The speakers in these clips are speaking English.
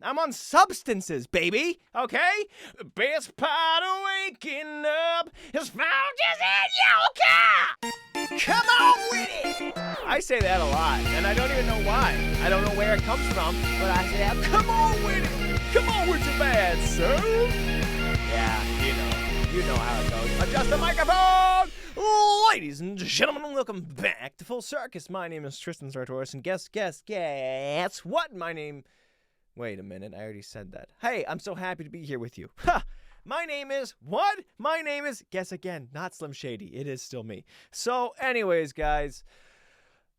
I'm on substances, baby, okay? Best part of waking up is found just in your car. Come on with it. I say that a lot, and I don't even know why. I don't know where it comes from, but I say, come on with it. Come on with your bad self. Yeah, you know how it goes. Adjust the microphone. Ladies and gentlemen, welcome back to Full Circus. My name is Tristan Sartoris, and guess what? Wait a minute, I already said that. Hey, I'm so happy to be here with you. Ha! My name is what? My name is, guess again, not Slim Shady. It is still me. So, anyways, guys,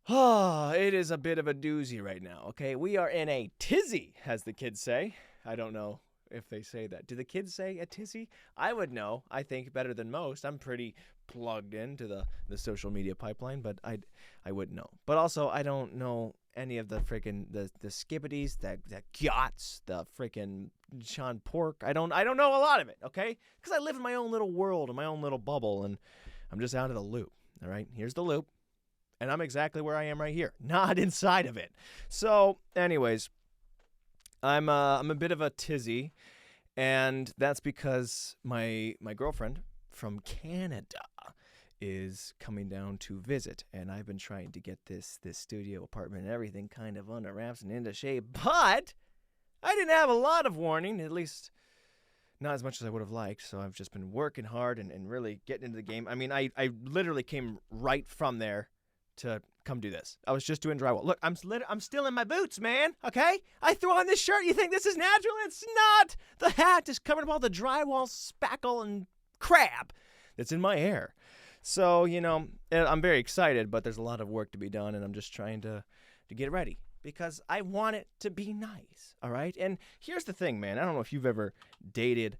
it is a bit of a doozy right now, okay? We are in a tizzy, as the kids say. I don't know if they say that. Do the kids say a tizzy? I would know, I think, better than most. I'm pretty plugged into the social media pipeline, but I wouldn't know. But also, I don't know any of the freaking the skibbities, the yachts, the freaking Sean Pork. I don't know a lot of it, okay? Because I live in my own little world, in my own little bubble, and I'm just out of the loop, all right? Here's the loop, and I'm exactly where I am right here, not inside of it. So, anyways, I'm a bit of a tizzy, and that's because my girlfriend from Canada is coming down to visit, and I've been trying to get this studio apartment and everything kind of under wraps and into shape, but I didn't have a lot of warning, at least not as much as I would have liked, so I've just been working hard and really getting into the game. I mean, I literally came right from there to come do this. I was just doing drywall. Look, I'm still in my boots, man, okay? I threw on this shirt. You think this is natural? It's not. The hat is covered up all the drywall spackle and crap that's in my hair. So, I'm very excited, but there's a lot of work to be done, and I'm just trying to get ready because I want it to be nice, all right? And here's the thing, man. I don't know if you've ever dated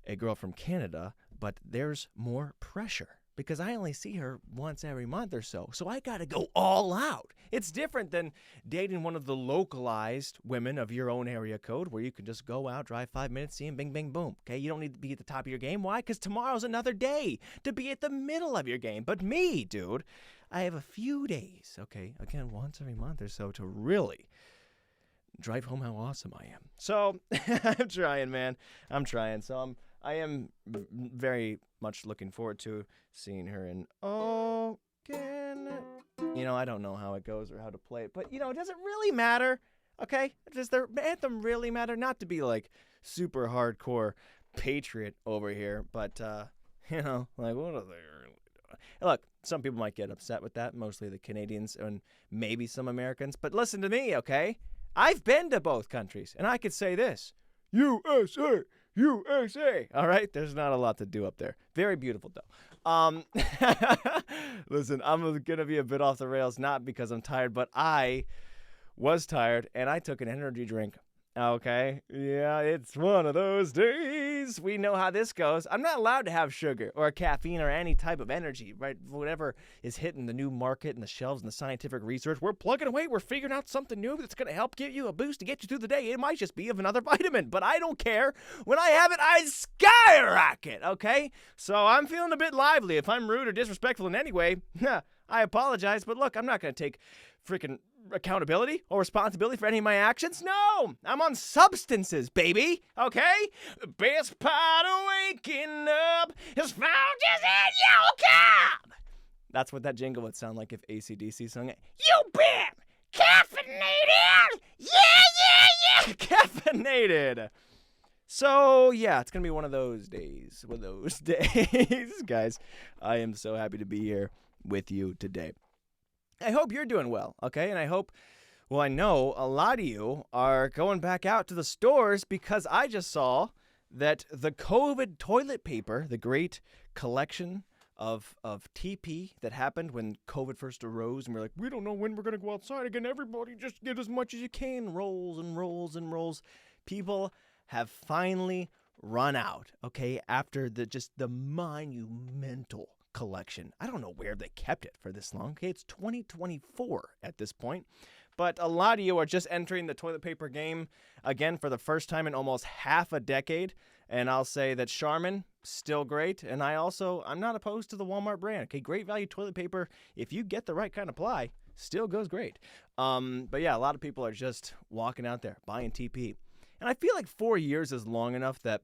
a girl from Canada, but there's more pressure because I only see her once every month or so. So I got to go all out. It's different than dating one of the localized women of your own area code where you can just go out, drive 5 minutes, see them, bing, bing, boom. Okay, you don't need to be at the top of your game. Why? Because tomorrow's another day to be at the middle of your game. But me, dude, I have a few days, okay, again, once every month or so to really drive home how awesome I am. So I'm trying, man. I'm trying. So I am very much looking forward to seeing her in I don't know how it goes or how to play it, but does it really matter? Okay? Does the anthem really matter? Not to be like super hardcore patriot over here, but like what are they really doing? Look, some people might get upset with that, mostly the Canadians and maybe some Americans, but listen to me, okay? I've been to both countries, and I could say this: USA! USA! All right? There's not a lot to do up there. Very beautiful, though. Listen, I'm going to be a bit off the rails, not because I'm tired, but I was tired, and I took an energy drink. Okay? Yeah, it's one of those days. We know how this goes. I'm not allowed to have sugar or caffeine or any type of energy, right? Whatever is hitting the new market and the shelves and the scientific research, we're plugging away. We're figuring out something new that's going to help give you a boost to get you through the day. It might just be of another vitamin, but I don't care. When I have it, I skyrocket, okay? So I'm feeling a bit lively. If I'm rude or disrespectful in any way, I apologize, but look, I'm not going to take freaking accountability or responsibility for any of my actions. No, I'm on substances, baby, okay? Best part of waking up is found just in your car. That's what that jingle would sound like if AC/DC sung it. You been caffeinated? Yeah. Caffeinated. So, yeah, it's going to be one of those days. Guys, I am so happy to be here with you today. I hope you're doing well, okay? And I know a lot of you are going back out to the stores because I just saw that the COVID toilet paper, the great collection of TP that happened when COVID first arose, and we're like, we don't know when we're going to go outside again. Everybody just get as much as you can. Rolls and rolls and rolls. People have finally run out, okay, after the monumental collection. I don't know where they kept it for this long. Okay, it's 2024 at this point. But a lot of you are just entering the toilet paper game again for the first time in almost half a decade. And I'll say that Charmin, still great. And I'm not opposed to the Walmart brand. Okay, great value toilet paper. If you get the right kind of ply, still goes great. But yeah, a lot of people are just walking out there buying TP. And I feel like 4 years is long enough that,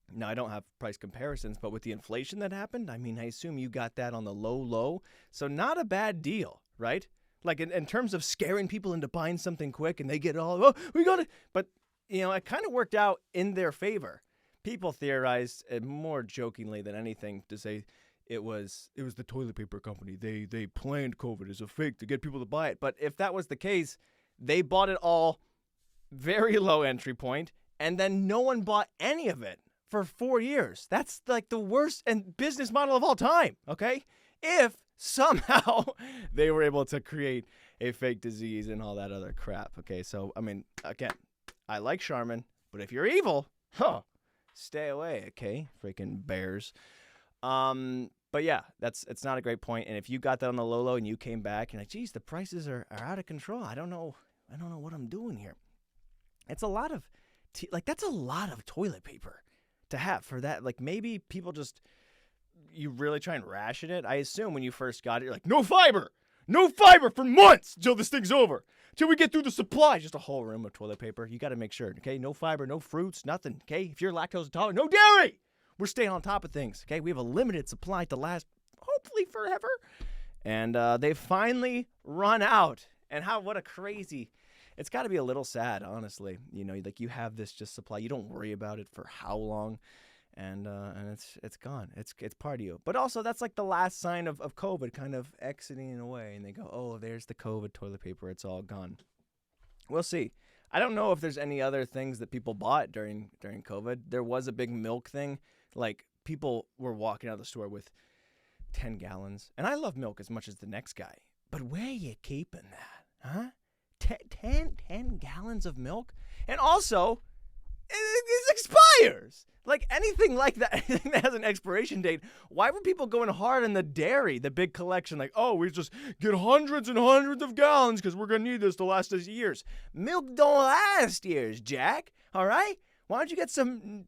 now I don't have price comparisons, but with the inflation that happened, I mean, I assume you got that on the low. So not a bad deal, right? Like in terms of scaring people into buying something quick and they get all, oh, we got it. But, it kind of worked out in their favor. People theorized, more jokingly than anything, to say it was the toilet paper company. They planned COVID as a fake to get people to buy it. But if that was the case, they bought it all very low entry point, and then no one bought any of it for 4 years. That's like the worst and business model of all time, okay? If somehow they were able to create a fake disease and all that other crap, okay? So, I mean, again, I like Charmin, but if you're evil, stay away, okay? Freaking bears. But yeah, it's not a great point. And if you got that on the low and you came back and like, geez, the prices are out of control. I don't know what I'm doing here. It's a lot of, that's a lot of toilet paper to have for that. Like maybe people you really try and ration it. I assume when you first got it, you're like, no fiber for months till this thing's over, till we get through the supply. Just a whole room of toilet paper. You got to make sure, okay? No fiber, no fruits, nothing, okay? If you're lactose intolerant, no dairy. We're staying on top of things, okay? We have a limited supply to last, hopefully, forever. And they finally run out. And what a crazy, it's got to be a little sad, honestly. Like you have this just supply. You don't worry about it for how long. And it's gone. It's part of you. But also, that's like the last sign of COVID kind of exiting away. And they go, oh, there's the COVID toilet paper. It's all gone. We'll see. I don't know if there's any other things that people bought during COVID. There was a big milk thing. Like, people were walking out of the store with 10 gallons. And I love milk as much as the next guy. But where are you keeping that? Huh? 10 gallons of milk? And also, it expires. Like, anything like that, anything that has an expiration date, why were people going hard on the dairy, the big collection? Like, oh, we just get hundreds and hundreds of gallons because we're going to need this to last us years. Milk don't last years, Jack. All right? Why don't you get some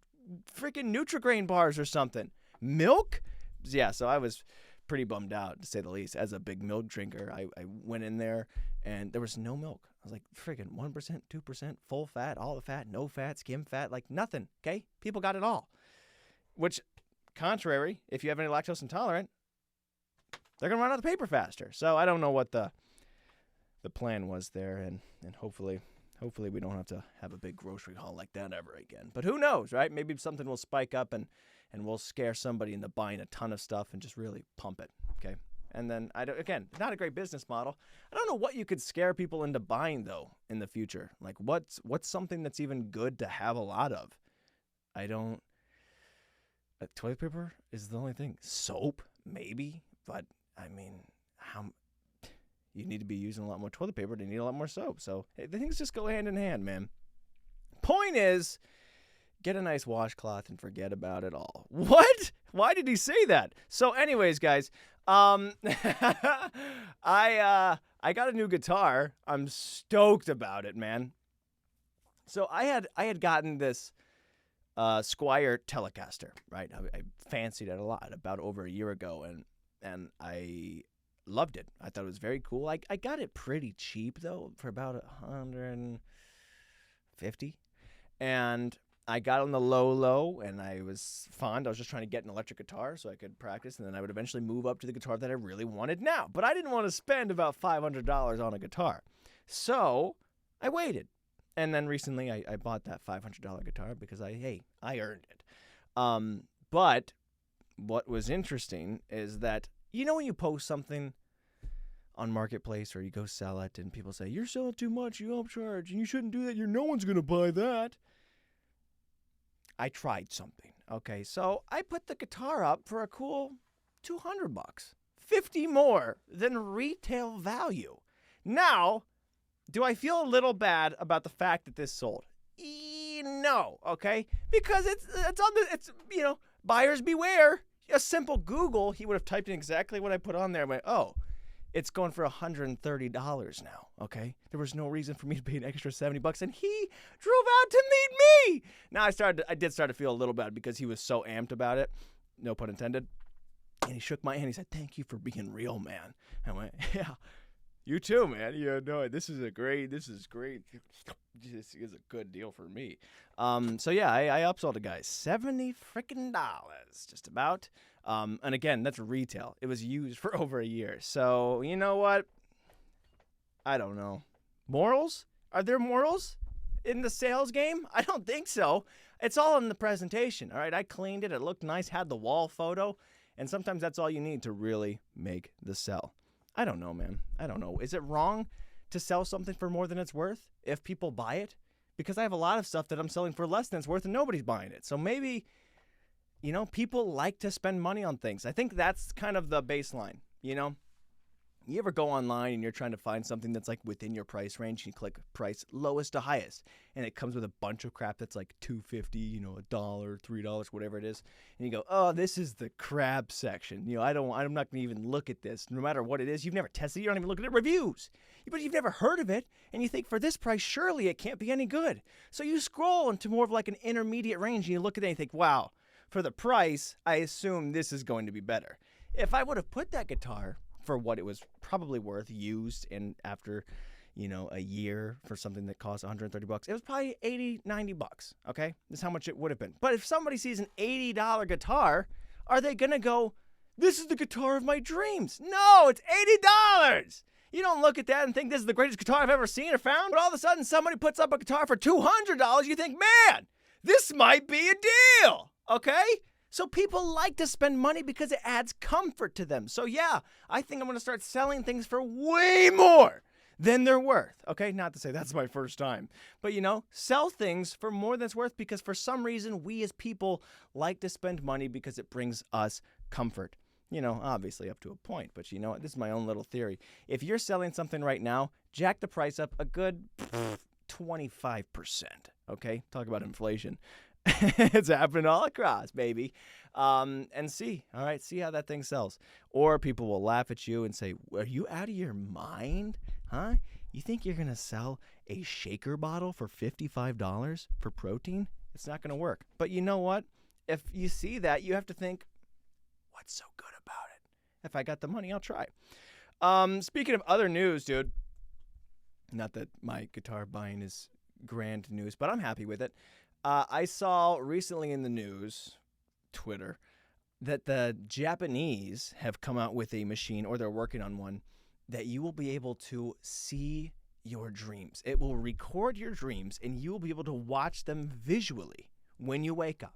freaking Nutri-Grain bars or something? Milk? Yeah, so I was pretty bummed out, to say the least. As a big milk drinker, I went in there, and there was no milk. I was like, freaking 1%, 2%, full fat, all the fat, no fat, skim fat, like nothing, okay? People got it all. Which, contrary, if you have any lactose intolerant, they're going to run out of paper faster. So I don't know what the plan was there, and hopefully we don't have to have a big grocery haul like that ever again. But who knows, right? Maybe something will spike up and we'll scare somebody into buying a ton of stuff and just really pump it, okay? And then, again, not a great business model. I don't know what you could scare people into buying, though, in the future. Like, what's something that's even good to have a lot of? Toilet paper is the only thing. Soap, maybe. But, I mean, you need to be using a lot more toilet paper to need a lot more soap. So, the things just go hand in hand, man. Point is, get a nice washcloth and forget about it all. What? Why did he say that? So anyways, guys, I got a new guitar. I'm stoked about it, man. So I had gotten this Squier Telecaster, right? I fancied it a lot about over a year ago, and I loved it. I thought it was very cool. I got it pretty cheap though, for about $150, and I got on the low, and I was fond. I was just trying to get an electric guitar so I could practice, and then I would eventually move up to the guitar that I really wanted now. But I didn't want to spend about $500 on a guitar. So I waited. And then recently I bought that $500 guitar because I earned it. But what was interesting is that, when you post something on Marketplace or you go sell it and people say, you're selling too much, you upcharge, and you shouldn't do that, no one's going to buy that. I tried something. Okay, so I put the guitar up for a cool $200, $50 more than retail value. Now, do I feel a little bad about the fact that this sold? No, okay, because it's buyers beware. A simple Google, he would have typed in exactly what I put on there and went, oh, it's going for $130 now, okay? There was no reason for me to pay an extra $70, and he drove out to meet me. Now I did start to feel a little bad because he was so amped about it, no pun intended. And he shook my hand. He said, "Thank you for being real, man." I went, "Yeah, You too, man. This is great. This is a good deal for me. So yeah, I upsold a guy $70 freaking dollars, just about. And again, that's retail. It was used for over a year. So you know what? I don't know. Morals? Are there morals in the sales game? I don't think so. It's all in the presentation. All right, I cleaned it. It looked nice. Had the wall photo, and sometimes that's all you need to really make the sell. I don't know, man. I don't know. Is it wrong to sell something for more than it's worth if people buy it? Because I have a lot of stuff that I'm selling for less than it's worth and nobody's buying it. So maybe, people like to spend money on things. I think that's kind of the baseline, You ever go online and you're trying to find something that's like within your price range, and you click price lowest to highest, and it comes with a bunch of crap that's like $2.50, $1, $3, whatever it is, and you go, oh, this is the crap section. I'm not gonna even look at this, no matter what it is. You've never tested it, you don't even look at the reviews, but you've never heard of it, and you think for this price, surely it can't be any good. So you scroll into more of like an intermediate range, and you look at it and you think, wow, for the price, I assume this is going to be better. If I would have put that guitar for what it was probably worth used, and after a year for something that cost $130, it was probably $80-$90. Okay, that's how much it would have been. But if somebody sees an $80 guitar, are they gonna go, this is the guitar of my dreams? No, it's $80. You don't look at that and think this is the greatest guitar I've ever seen or found. But all of a sudden somebody puts up a guitar for $200, you think, man, this might be a deal. Okay, so people like to spend money because it adds comfort to them. So yeah, I think I'm going to start selling things for way more than they're worth. Okay, not to say that's my first time. But sell things for more than it's worth, because for some reason we as people like to spend money because it brings us comfort. Obviously up to a point. But this is my own little theory. If you're selling something right now, jack the price up a good 25%. Okay, talk about inflation. It's happening all across, baby. And see how that thing sells. Or people will laugh at you and say, are you out of your mind? Huh? You think you're going to sell a shaker bottle for $55 for protein? It's not going to work. But you know what? If you see that, you have to think, what's so good about it? If I got the money, I'll try. Speaking of other news, dude, not that my guitar buying is grand news, but I'm happy with it. I saw recently in the news, Twitter, that the Japanese have come out with a machine, or they're working on one, that you will be able to see your dreams. It will record your dreams, and you will be able to watch them visually when you wake up.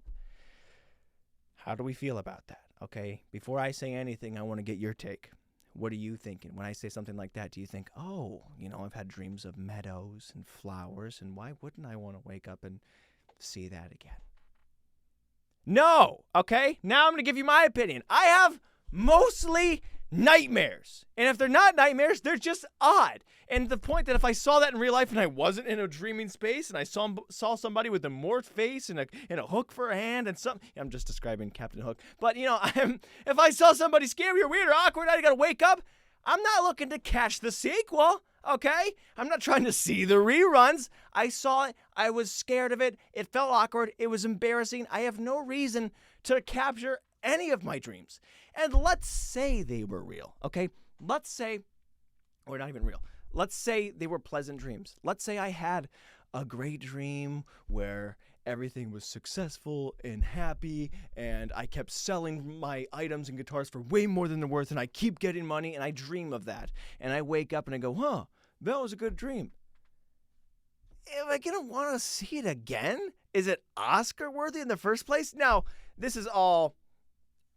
How do we feel about that? Okay, before I say anything, I want to get your take. What are you thinking? When I say something like that, do you think, oh, I've had dreams of meadows and flowers, and why wouldn't I want to wake up and see that again? No, okay? Now I'm going to give you my opinion. I have mostly nightmares. And if they're not nightmares, they're just odd. And the point that if I saw that in real life and I wasn't in a dreaming space, and I saw somebody with a morphed face and a hook for a hand and something, I'm just describing Captain Hook. But, if I saw somebody scary or weird or awkward, I got to wake up, I'm not looking to catch the sequel. Okay? I'm not trying to see the reruns. I saw it. I was scared of it. It felt awkward. It was embarrassing. I have no reason to capture any of my dreams. And let's say they were real. Okay? Let's say, or not even real. Let's say they were pleasant dreams. Let's say I had a great dream where everything was successful and happy, and I kept selling my items and guitars for way more than they're worth, and I keep getting money, and I dream of that. And I wake up and I go, that was a good dream. Am I going to want to see it again? Is it Oscar worthy in the first place? Now, this is all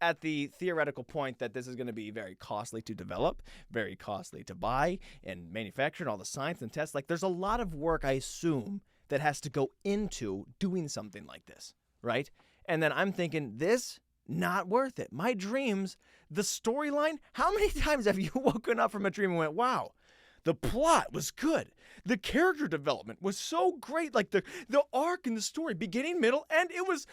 at the theoretical point that this is going to be very costly to develop, very costly to buy and manufacture, and all the science and tests. Like, there's a lot of work, I assume, that has to go into doing something like this, right? And then I'm thinking, this, not worth it. My dreams, the storyline, how many times have you woken up from a dream and went, wow, the plot was good. The character development was so great. Like the arc in the story, beginning, middle, and it was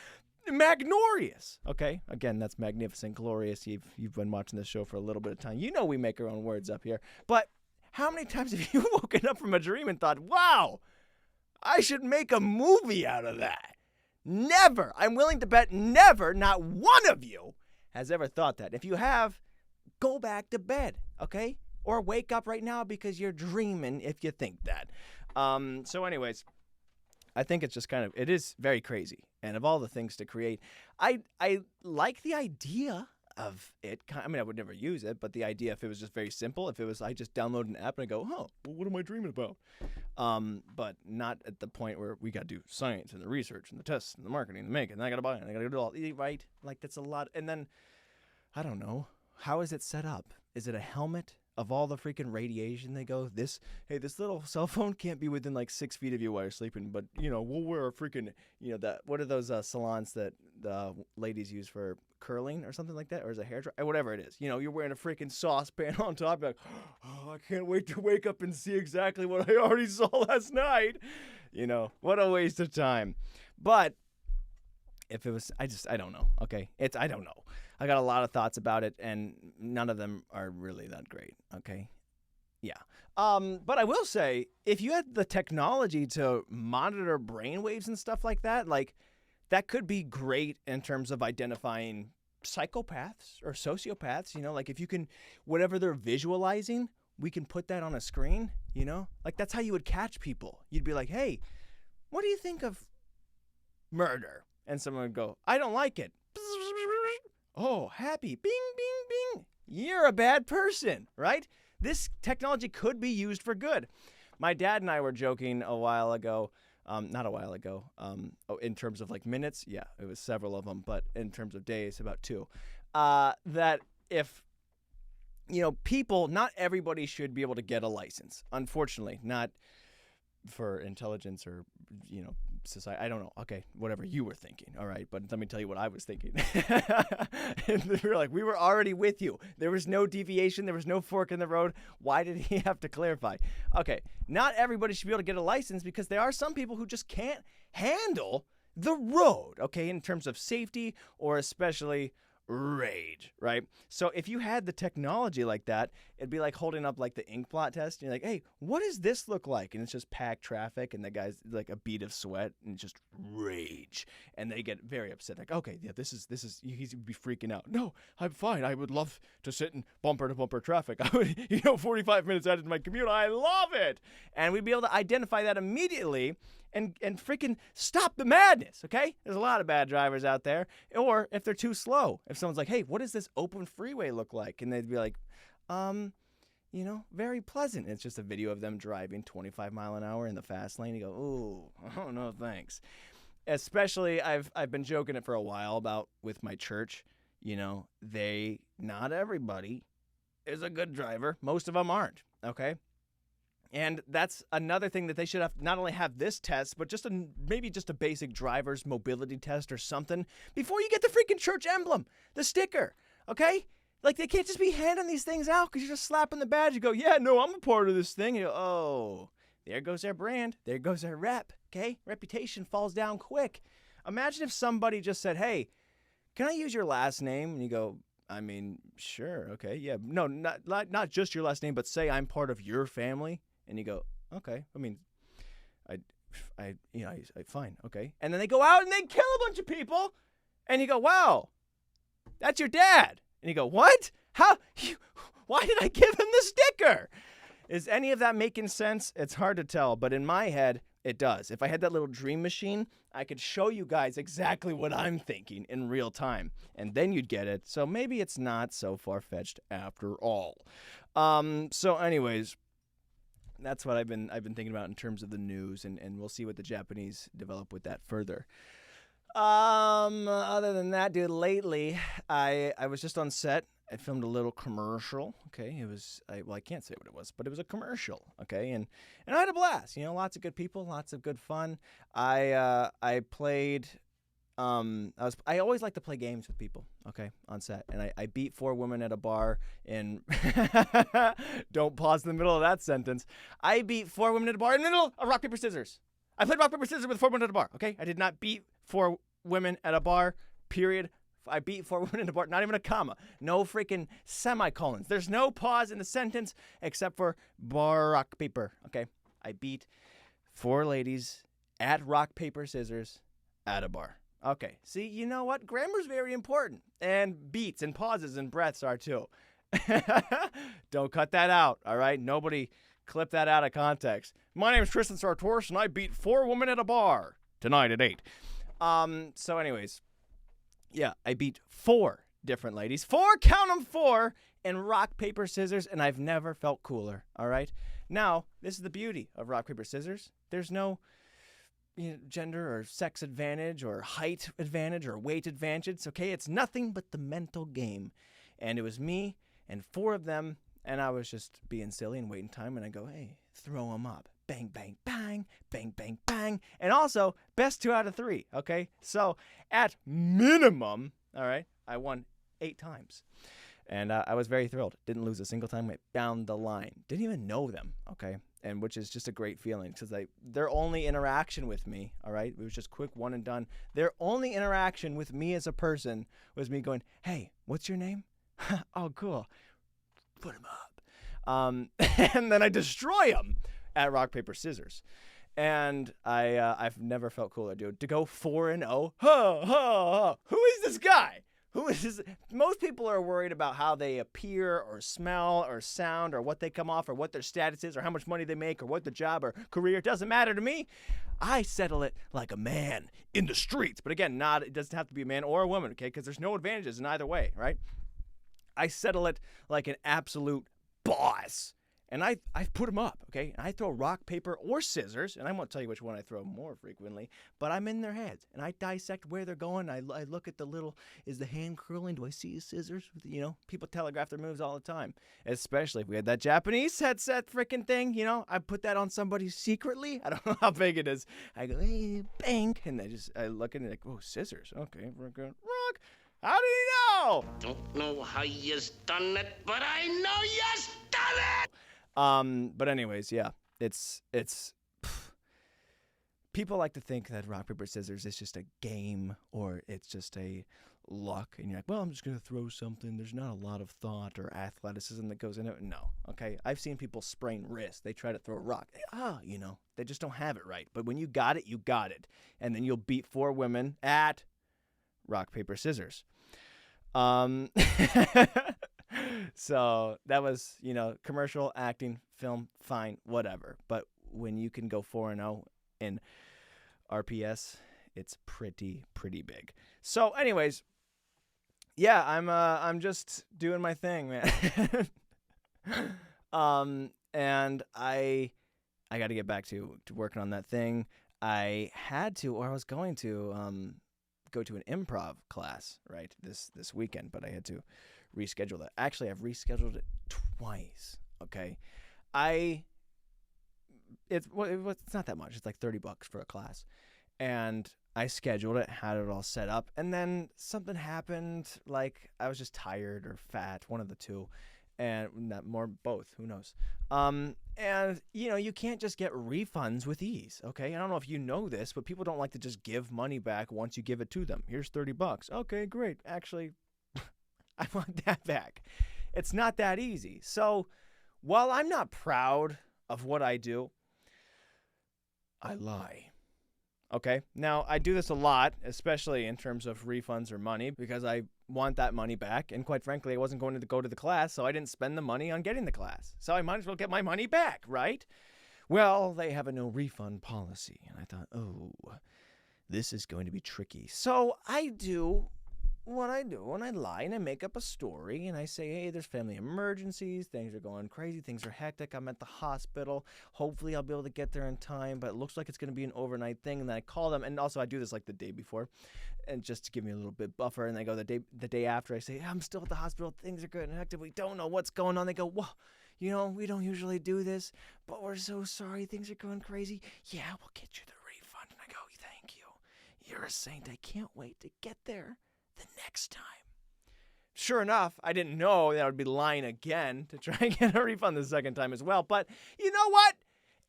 magnorious. Okay, again, that's magnificent, glorious. You've been watching this show for a little bit of time. You know we make our own words up here. But how many times have you woken up from a dream and thought, wow, I should make a movie out of that? Never. I'm willing to bet never, not one of you has ever thought that. If you have, go back to bed, okay? or wake up right now because you're dreaming if you think that. So anyways, I think it's just it is very crazy. And of all the things to create, I like the idea of it. I mean, I would never use it, but the idea, if it was just very simple, if it was I just download an app and I go, well, what am I dreaming about? But not at the point where we got to do science and the research and the tests and the marketing and the making, and I got to buy it, and I got to do all, right? Like, that's a lot. And then, I don't know, how is it set up? Is it a helmet of all the freaking radiation? They go, this little cell phone can't be within like 6 feet of you while you're sleeping, but, we'll wear a freaking, what are those salons that the ladies use for curling or something like that, or is it a hair dryer, whatever it is, you're wearing a freaking saucepan on top, you're like, oh, I can't wait to wake up and see exactly what I already saw last night. What a waste of time. But if it was, I don't know. Okay. I don't know. I got a lot of thoughts about it, and none of them are really that great. Okay. Yeah. But I will say, if you had the technology to monitor brainwaves and stuff like that, like, that could be great in terms of identifying psychopaths or sociopaths, like if you can, whatever they're visualizing, we can put that on a screen, like that's how you would catch people. You'd be like, hey, what do you think of murder? And someone would go, I don't like it. Oh, happy. Bing, bing, bing. You're a bad person, right? This technology could be used for good. My dad and I were joking a while ago. Not a while ago. In terms of like minutes, yeah, it was several of them. But in terms of days, about 2. That if, people, not everybody should be able to get a license. Unfortunately, not for intelligence or, society. I don't know. Okay, whatever you were thinking. All right, but let me tell you what I was thinking. And we were already with you. There was no deviation. There was no fork in the road. Why did he have to clarify? Okay, not everybody should be able to get a license because there are some people who just can't handle the road, okay, in terms of safety or especially rage, right? So if you had the technology like that, it'd be like holding up like the ink blot test. And you're like, hey, what does this look like? And it's just packed traffic, and the guy's like a bead of sweat and just rage. And they get very upset. Like, okay, yeah, this is he'd be freaking out. No, I'm fine. I would love to sit in bumper to bumper traffic. I would, 45 minutes out of my commute. I love it. And we'd be able to identify that immediately and freaking stop the madness, okay? There's a lot of bad drivers out there. Or if they're too slow. If someone's like, hey, what does this open freeway look like? And they'd be like, very pleasant. It's just a video of them driving 25 mile an hour in the fast lane. You go, oh, no, thanks. Especially, I've been joking it for a while about with my church. Not everybody is a good driver. Most of them aren't, okay? And that's another thing that they should have, not only have this test, but maybe just a basic driver's mobility test or something before you get the freaking church emblem, the sticker, okay? Like, they can't just be handing these things out because you're just slapping the badge. You go, yeah, no, I'm a part of this thing. You go, oh, there goes their brand. There goes their rep, okay? Reputation falls down quick. Imagine if somebody just said, hey, can I use your last name? And you go, I mean, sure, okay, yeah. No, not just your last name, but say I'm part of your family. And you go, okay, I mean, I fine, okay. And then they go out and they kill a bunch of people. And you go, wow, that's your dad. And you go, what? Why did I give him the sticker? Is any of that making sense? It's hard to tell, but in my head, it does. If I had that little dream machine, I could show you guys exactly what I'm thinking in real time, and then you'd get it. So maybe it's not so far-fetched after all. So anyways, that's what I've been thinking about in terms of the news, and we'll see what the Japanese develop with that further. Other than that, dude, lately I was just on set. I filmed a little commercial. Okay, I can't say what it was, but it was a commercial. Okay, and I had a blast. Lots of good people, lots of good fun. I played. I always like to play games with people, okay, on set. And I beat 4 women at a bar in, don't pause in the middle of that sentence. I beat 4 women at a bar in the middle of rock, paper, scissors. I played rock, paper, scissors with 4 women at a bar, okay? I did not beat 4 women at a bar, period. I beat 4 women at a bar, not even a comma. No freaking semicolons. There's no pause in the sentence except for bar, rock, paper, okay? I beat 4 ladies at rock, paper, scissors at a bar. Okay, see, you know what? Grammar's very important. And beats and pauses and breaths are too. Don't cut that out, all right? Nobody clip that out of context. My name is Tristan Sartoris, and I beat 4 women at a bar tonight at 8. So anyways, yeah, I beat 4 different ladies. 4, count them, 4, in rock, paper, scissors, and I've never felt cooler, all right? Now, this is the beauty of rock, paper, scissors. There's no gender or sex advantage or height advantage or weight advantage, okay? It's nothing but the mental game. And it was me and 4 of them, and I was just being silly and waiting time, and I go, hey, throw them up. Bang, bang, bang, bang, bang, bang. And also, best 2 out of 3, okay? So, at minimum, all right, I won 8 times. And I was very thrilled. Didn't lose a single time. Went down the line. Didn't even know them, okay? And which is just a great feeling because their only interaction with me, all right, it was just quick, one and done. Their only interaction with me as a person was me going, hey, what's your name? Oh, cool. Put him up. And then I destroy them at rock, paper, scissors. And I've never felt cooler, dude. To go 4-0. Who is this guy? Who is this? Most people are worried about how they appear or smell or sound or what they come off or what their status is or how much money they make or what the job or career. It doesn't matter to me. I settle it like a man in the streets. But again, it doesn't have to be a man or a woman, okay? Because there's no advantages in either way, right? I settle it like an absolute boss. And I put them up, okay? And I throw rock, paper, or scissors, and I won't tell you which one I throw more frequently, but I'm in their heads, and I dissect where they're going. I look at the little, is the hand curling? Do I see scissors? People telegraph their moves all the time, especially if we had that Japanese headset freaking thing, I put that on somebody secretly. I don't know how big it is. I go, hey, bang, and I look at it like, oh, scissors. Okay, we're going, rock. How did he know? Don't know how you done it, but I know you done it! But anyways, yeah, it's people like to think that rock, paper, scissors is just a game or it's just a luck. And you're like, well, I'm just going to throw something. There's not a lot of thought or athleticism that goes into it. No. Okay. I've seen people sprain wrists. They try to throw a rock. They just don't have it right. But when you got it, you got it. And then you'll beat 4 women at rock, paper, scissors. So that was, commercial, acting, film, fine, whatever. But when you can go 4-0 in RPS, it's pretty big. So anyways, yeah, I'm just doing my thing, man. And I got to get back to working on that thing. I had to, or I was going to go to an improv class, right, this weekend, but I had to reschedule that. Actually, I've rescheduled it twice. Okay, it's not that much. It's like $30 for a class, and I scheduled it, had it all set up, and then something happened. Like I was just tired or fat, one of the two, and not more, both. Who knows? And you can't just get refunds with ease. Okay, I don't know if you know this, but people don't like to just give money back once you give it to them. Here's $30. Okay, great. Actually, I want that back. It's not that easy. So while I'm not proud of what I do, I lie. Okay? Now, I do this a lot, especially in terms of refunds or money, because I want that money back. And quite frankly, I wasn't going to go to the class, so I didn't spend the money on getting the class. So I might as well get my money back, right? Well, they have a no refund policy. And I thought, oh, this is going to be tricky. So I do what I do, and I lie, and I make up a story, and I say, hey, there's family emergencies, things are going crazy, things are hectic, I'm at the hospital, hopefully I'll be able to get there in time, but it looks like it's going to be an overnight thing, and then I call them, and also I do this like the day before, and just to give me a little bit buffer, and I go the day after, I say, I'm still at the hospital, things are good and hectic, we don't know what's going on. They go, well, we don't usually do this, but we're so sorry, things are going crazy. Yeah, we'll get you the refund. And I go, thank you, you're a saint, I can't wait to get there the next time. Sure enough, I didn't know that I would be lying again to try and get a refund the second time as well. But you know what?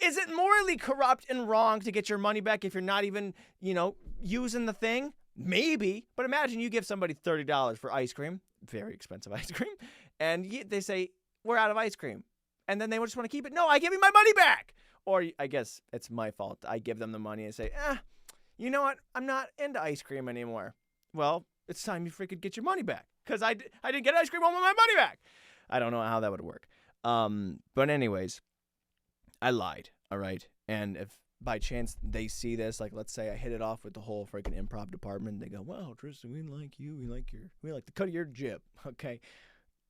Is it morally corrupt and wrong to get your money back if you're not even, using the thing? Maybe. But imagine you give somebody $30 for ice cream, very expensive ice cream, and they say, we're out of ice cream. And then they just want to keep it. No, I give you my money back. Or I guess it's my fault. I give them the money and say, you know what? I'm not into ice cream anymore. Well, it's time you freaking get your money back because I didn't get ice cream. I want my money back. I don't know how that would work. But anyways, I lied, all right? And if by chance they see this, like let's say I hit it off with the whole freaking improv department, they go, "Wow, Tristan, we like you. We like the cut of your jib." Okay.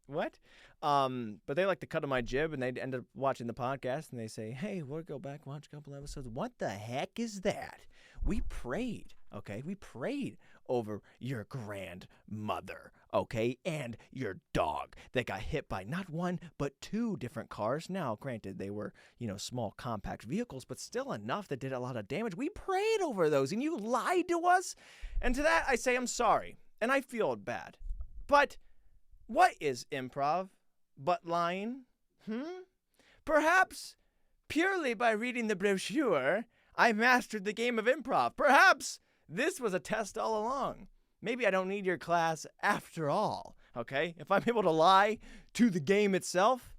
What? But they like the cut of my jib, and they end up watching the podcast, and they say, "Hey, we'll go back, watch a couple episodes. What the heck is that? We prayed, okay? We prayed over your grandmother, okay, and your dog that got hit by not one, but 2 different cars. Now, granted, they were, small compact vehicles, but still enough that did a lot of damage. We prayed over those, and you lied to us? And to that, I say I'm sorry, and I feel bad. But what is improv but lying? Perhaps, purely by reading the brochure, I mastered the game of improv. Perhaps this was a test all along. Maybe I don't need your class after all, okay? If I'm able to lie to the game itself,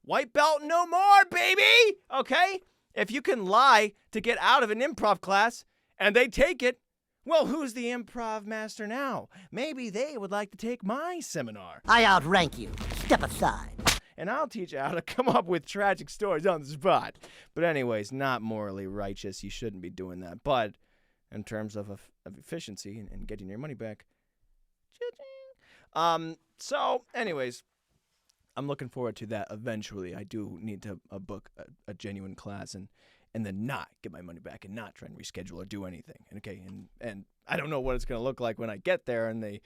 white belt no more, baby! Okay? If you can lie to get out of an improv class and they take it, well, who's the improv master now? Maybe they would like to take my seminar. I outrank you. Step aside. And I'll teach you how to come up with tragic stories on the spot. But anyways, not morally righteous. You shouldn't be doing that. But in terms of efficiency and getting your money back. So anyways, I'm looking forward to that eventually. I do need to book a genuine class and then not get my money back and not try and reschedule or do anything. Okay, and I don't know what it's going to look like when I get there and they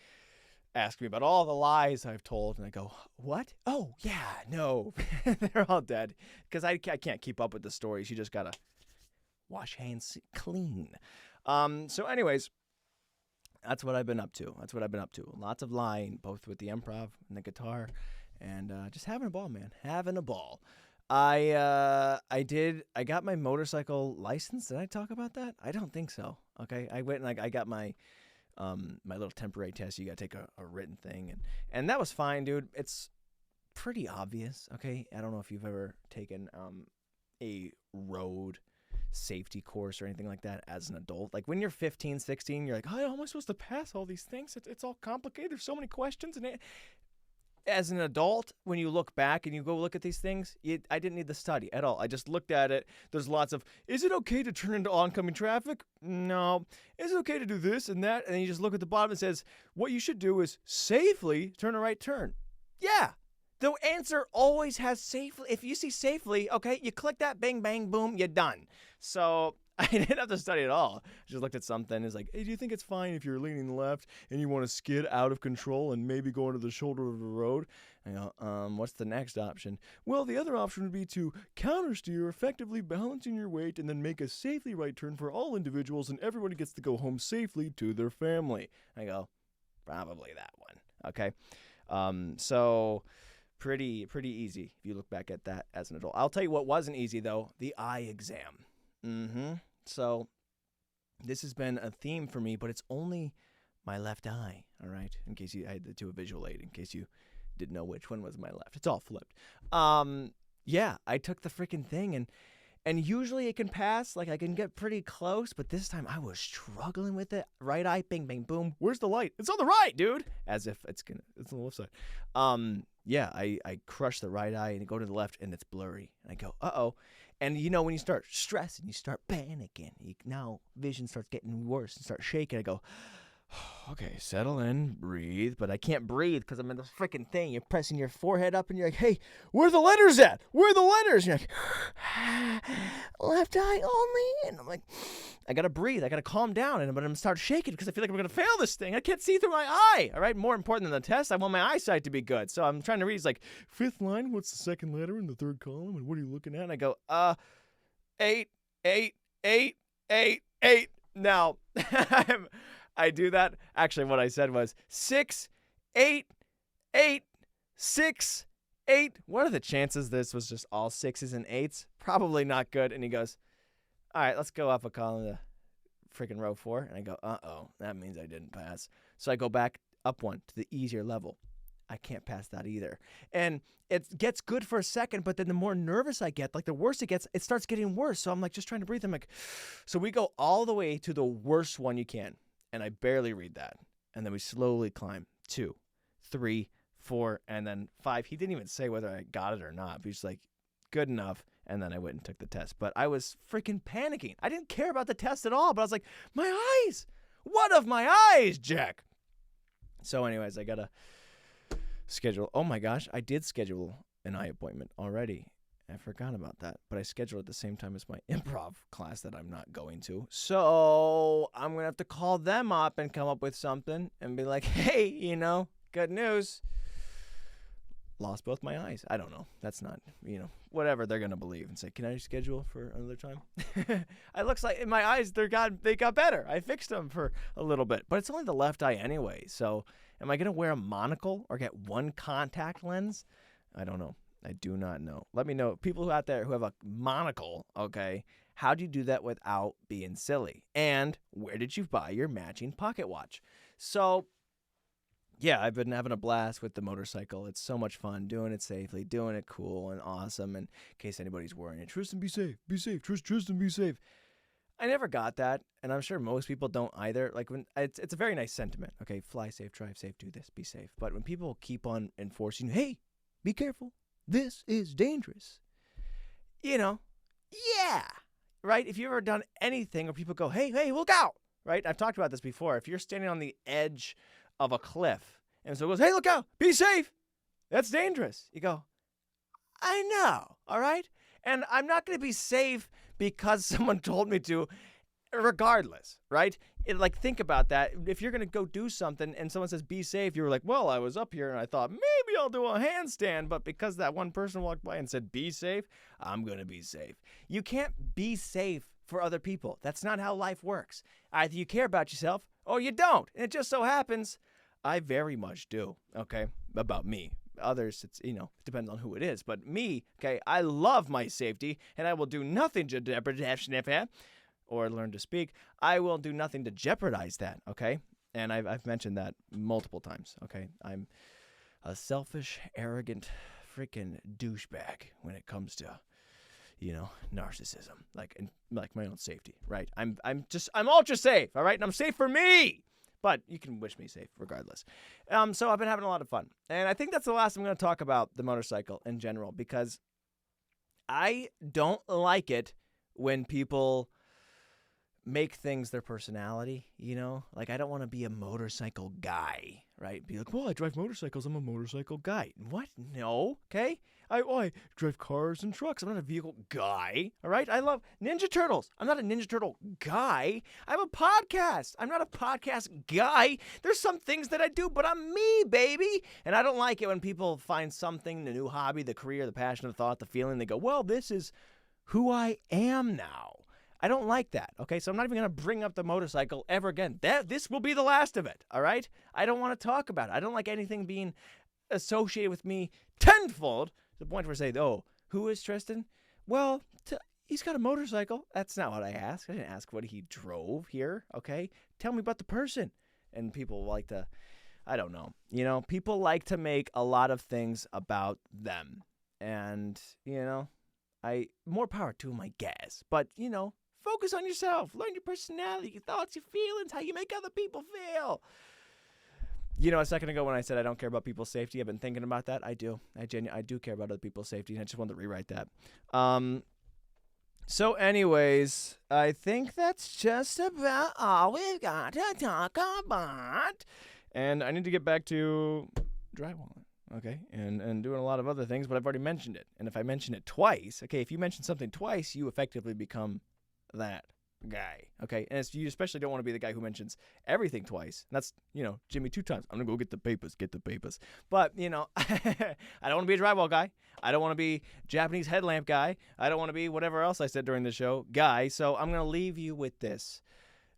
ask me about all the lies I've told, and I go, what? Oh, yeah, no. They're all dead because I can't keep up with the stories. You just got to wash hands clean. So anyways, that's what I've been up to. Lots of lying, both with the improv and the guitar, and just having a ball, man. Having a ball. I got my motorcycle license. Did I talk about that? I don't think so. Okay. I went and I got my little temporary test. You got to take a written thing and that was fine, dude. It's pretty obvious. Okay. I don't know if you've ever taken, a road safety course or anything like that as an adult. Like when you're 15, 16, you're like, how am I supposed to pass all these things? It's all complicated. There's so many questions and as an adult, when you look back and you go look at these things, I didn't need the study at all. I just looked at it. There's lots of, is it okay to turn into oncoming traffic? No. Is it okay to do this and that? And then you just look at the bottom and says, what you should do is safely turn a right turn. Yeah. The answer always has safely. If you see safely, okay, you click that, bang, bang, boom, you're done. So I didn't have to study at all. I just looked at something. It's like, hey, do you think it's fine if you're leaning left and you want to skid out of control and maybe go into the shoulder of the road? I go, what's the next option? Well, the other option would be to countersteer, effectively balancing your weight, and then make a safely right turn for all individuals, and everybody gets to go home safely to their family. I go, probably that one. Okay. So pretty easy if you look back at that as an adult. I'll tell you what wasn't easy, though, the eye exam. So this has been a theme for me, but it's only my left eye, all right? In case I had to do a visual aid, in case you didn't know which one was my left. It's all flipped. Yeah, I took the freaking thing, and usually it can pass. Like, I can get pretty close, but this time I was struggling with it. Right eye, bing, bang, boom. Where's the light? It's on the right, dude. As if it's on the left side. Yeah, I crush the right eye and go to the left, and it's blurry. And I go, uh-oh. And when you start stressing, you start panicking. Now vision starts getting worse and start shaking. I go, okay, settle in, breathe. But I can't breathe because I'm in this freaking thing. You're pressing your forehead up and you're like, hey, where are the letters at? Where are the letters? And you're like, left eye only. And I'm like, I got to breathe. I got to calm down. But I'm going to start shaking because I feel like I'm going to fail this thing. I can't see through my eye. All right, more important than the test, I want my eyesight to be good. So I'm trying to read. It's like, fifth line, what's the second letter in the third column? And what are you looking at? And I go, 8, 8, 8, 8, 8. Now, I do that. Actually, what I said was 6, 8, 8, 6, 8. What are the chances this was just all 6s and 8s? Probably not good. And he goes, all right, let's go up a column to freaking row 4. And I go, uh-oh, that means I didn't pass. So I go back up one to the easier level. I can't pass that either. And it gets good for a second, but then the more nervous I get, like the worse it gets, it starts getting worse. So I'm like just trying to breathe. I'm like, so we go all the way to the worst one you can. And I barely read that. And then we slowly climb 2, 3, 4, and then 5. He didn't even say whether I got it or not. He was like, good enough. And then I went and took the test. But I was freaking panicking. I didn't care about the test at all. But I was like, my eyes. What of my eyes, Jack? So anyways, I got to schedule. Oh, my gosh. I did schedule an eye appointment already. I forgot about that. But I scheduled at the same time as my improv class that I'm not going to. So I'm going to have to call them up and come up with something and be like, hey, good news. Lost both my eyes. I don't know. That's not, whatever they're going to believe and say, can I schedule for another time? It looks like in my eyes, they got better. I fixed them for a little bit, but it's only the left eye anyway. So am I going to wear a monocle or get one contact lens? I don't know. I do not know. Let me know. People who out there who have a monocle, okay, how do you do that without being silly? And where did you buy your matching pocket watch? So yeah, I've been having a blast with the motorcycle. It's so much fun doing it safely, doing it cool and awesome. And in case anybody's worrying, Tristan, be safe, Tristan, be safe. I never got that, and I'm sure most people don't either. Like when it's a very nice sentiment. Okay, fly safe, drive safe, do this, be safe. But when people keep on enforcing, hey, be careful, this is dangerous. Yeah, right. If you've ever done anything where people go, hey, look out, right? I've talked about this before. If you're standing on the edge of a cliff, and so it goes, hey, look out, be safe. That's dangerous. You go, I know, all right? And I'm not going to be safe because someone told me to, regardless, right? Think about that. If you're going to go do something and someone says, be safe, you're like, well, I was up here and I thought maybe I'll do a handstand, but because that one person walked by and said, be safe, I'm going to be safe. You can't be safe for other people. That's not how life works. Either you care about yourself or you don't. And it just so happens I very much do, okay, about me. Others, it's, it depends on who it is. But me, okay, I love my safety, and I will do nothing to jeopardize, or learn to speak. I will do nothing to jeopardize that, okay? And I've mentioned that multiple times, okay? I'm a selfish, arrogant, freaking douchebag when it comes to narcissism, like my own safety, right? I'm ultra safe, all right? And I'm safe for me. But you can wish me safe regardless. So I've been having a lot of fun. And I think that's the last I'm going to talk about the motorcycle in general, because I don't like it when people make things their personality, Like, I don't want to be a motorcycle guy, right? Be like, well, I drive motorcycles. I'm a motorcycle guy. What? No, okay? I drive cars and trucks. I'm not a vehicle guy, all right? I love Ninja Turtles. I'm not a Ninja Turtle guy. I have a podcast. I'm not a podcast guy. There's some things that I do, but I'm me, baby. And I don't like it when people find something, the new hobby, the career, the passion, the thought, the feeling. They go, well, this is who I am now. I don't like that, okay? So I'm not even going to bring up the motorcycle ever again. This will be the last of it, all right? I don't want to talk about it. I don't like anything being associated with me tenfold to the point where I say, oh, who is Tristan? Well, he's got a motorcycle. That's not what I asked. I didn't ask what he drove here, okay? Tell me about the person. And people like to, I don't know. People like to make a lot of things about them. And, more power to them, I guess. But, focus on yourself. Learn your personality, your thoughts, your feelings, how you make other people feel. A second ago when I said I don't care about people's safety, I've been thinking about that. I do. I do care about other people's safety, and I just wanted to rewrite that. So anyways, I think that's just about all we've got to talk about. And I need to get back to drywalling, okay? And doing a lot of other things, but I've already mentioned it. And if I mention it twice, okay, if you mention something twice, you effectively become that guy, okay? And you especially don't want to be the guy who mentions everything twice. And that's, Jimmy 2 times. I'm going to go get the papers. But, I don't want to be a drywall guy. I don't want to be Japanese headlamp guy. I don't want to be whatever else I said during the show guy. So I'm going to leave you with this.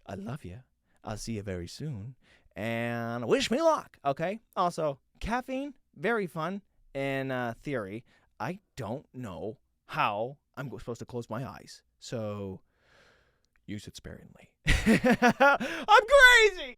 I love you. I'll see you very soon. And wish me luck, okay? Also, caffeine, very fun in theory. I don't know how I'm supposed to close my eyes. So use it sparingly. I'm crazy!